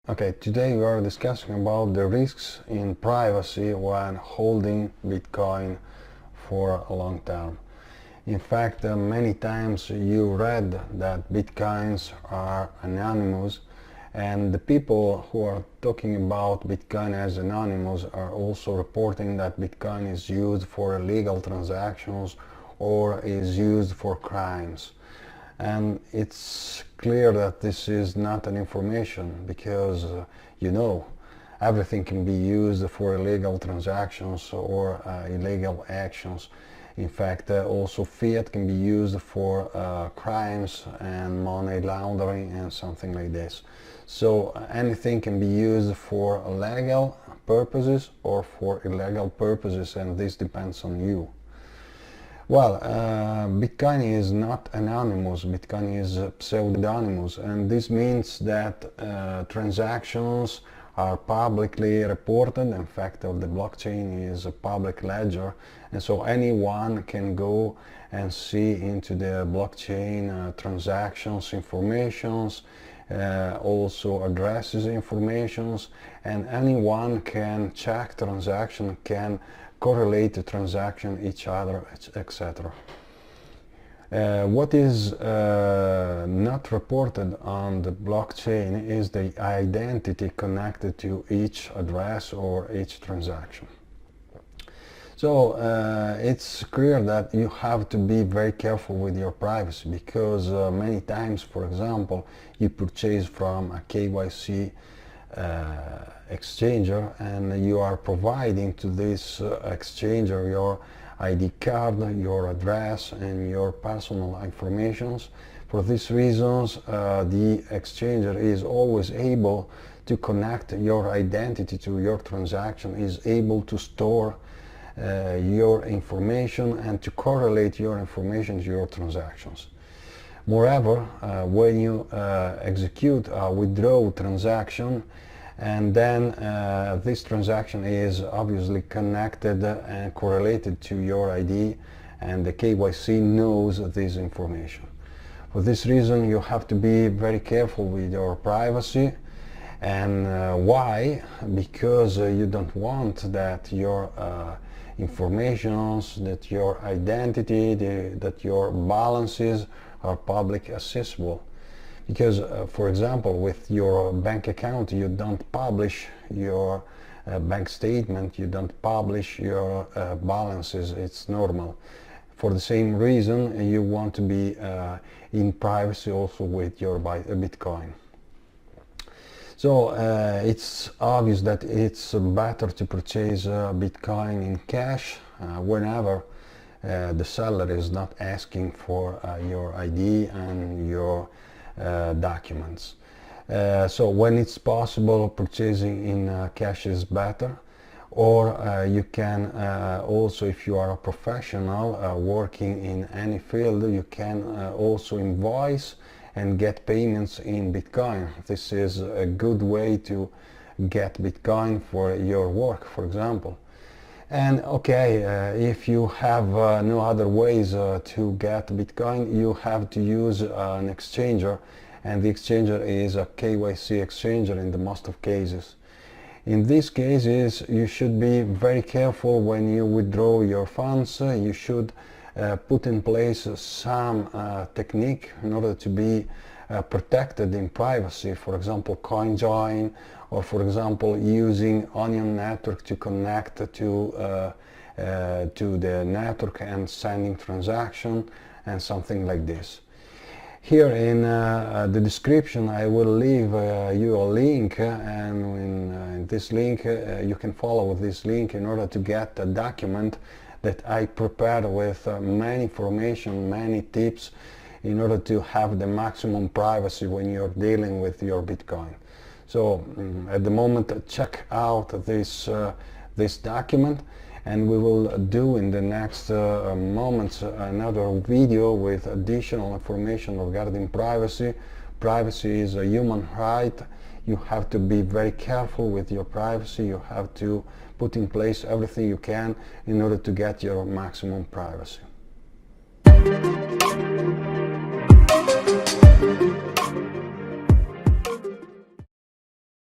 Okay, today we are discussing about the risks in privacy when holding Bitcoin for a long term. In fact, many times you read that Bitcoins are anonymous, and the people who are talking about Bitcoin as anonymous are also reporting that Bitcoin is used for illegal transactions or is used for crimes. And it's clear that this is not an information because everything can be used for illegal transactions or illegal actions. In fact, also fiat can be used for crimes and money laundering and something like this. So anything can be used for legal purposes or for illegal purposes, and this depends on you. Well, Bitcoin is not anonymous, Bitcoin is pseudonymous, and this means that transactions are publicly reported. In fact, the blockchain is a public ledger, and so anyone can go and see into the blockchain transactions informations, also addresses informations, and anyone can check transaction, can correlate the transaction each other, etc. What is not reported on the blockchain is the identity connected to each address or each transaction. So it's clear that you have to be very careful with your privacy, because many times, for example, you purchase from a KYC exchanger, and you are providing to this exchanger your ID card, your address, and your personal informations. For these reasons, the exchanger is always able to connect your identity to your transaction, is able to store your information and to correlate your information to your transactions. Moreover, when you execute a withdraw transaction, and then this transaction is obviously connected and correlated to your ID, and the KYC knows this information. For this reason, you have to be very careful with your privacy. And why? Because you don't want that your informations, that your identity, that your balances are public accessible. Because, for example, with your bank account, you don't publish your bank statement, you don't publish your balances, it's normal. For the same reason, you want to be in privacy also with your Bitcoin. So it's obvious that it's better to purchase Bitcoin in cash whenever the seller is not asking for your ID and your documents. So when it's possible, purchasing in cash is better. Or you can also, if you are a professional working in any field, you can also invoice and get payments in Bitcoin. This is a good way to get Bitcoin for your work, for example. And okay, if you have no other ways to get Bitcoin, you have to use an exchanger, and the exchanger is a KYC exchanger in the most of cases. In these cases, you should be very careful when you withdraw your funds. You should put in place some technique in order to be protected in privacy. For example, CoinJoin, or for example, using Onion network to connect to the network and sending transaction and something like this. Here in the description I will leave you a link, and in this link you can follow this link in order to get a document that I prepared with many information, many tips in order to have the maximum privacy when you're dealing with your Bitcoin. So at the moment, check out this document, and we will do in the next moments another video with additional information regarding privacy. Privacy is a human right. You have to be very careful with your privacy. You have to put in place everything you can in order to get your maximum privacy.